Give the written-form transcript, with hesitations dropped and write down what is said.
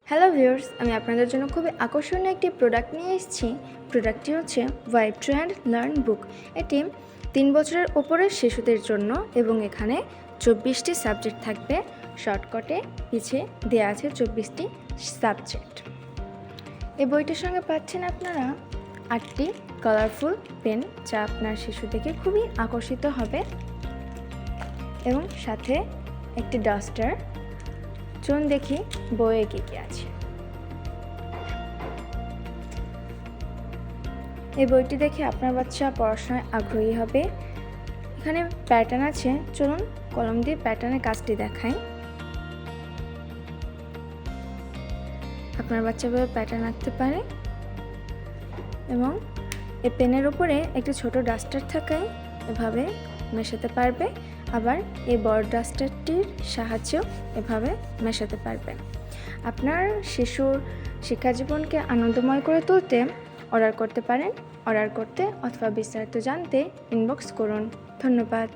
Hello viewers, আমি আপনাদের জন্য খুবই আকর্ষণীয় একটি প্রোডাক্ট নিয়ে এসেছি। প্রোডাক্টটি হচ্ছে ওয়াইড ট্রেন্ড লার্ন বুক। এটি 3 বছরের ওপরের শিশুদের জন্য এবং এখানে 24টি সাবজেক্ট থাকবে। শর্টকাটে পিছিয়ে দেওয়া আছে 24টি সাবজেক্ট। এই বইটির সঙ্গে পাচ্ছেন আপনারা 8টি কালারফুল পেন, যা আপনার শিশু দেখে খুবই আকর্ষিত হবে, এবং সাথে একটি ডাস্টার। চলুন দেখি বইয়ে কী কী আছে। এই বইটি দেখে আপনার বাচ্চা পড়াশোনায় আগ্রহী হবে। এখানে প্যাটার্ন আছে, চলুন কলম দিয়ে প্যাটার্নের কাজটি দেখাই। আপনার বাচ্চা ভাবে প্যাটার্ন আঁকতে পারে এবং এই পেনের উপরে একটি ছোট ডাস্টার থাকায় এভাবে মেশাতে পারবে। আবার এই বড় ডাস্টারটির সাহায্যেও এভাবে মেশাতে পারবে। আপনার শিশুর শিক্ষাজীবনকে আনন্দময় করে তুলতে অর্ডার করতে পারেন। অর্ডার করতে অথবা বিস্তারিত জানতে ইনবক্স করুন। ধন্যবাদ।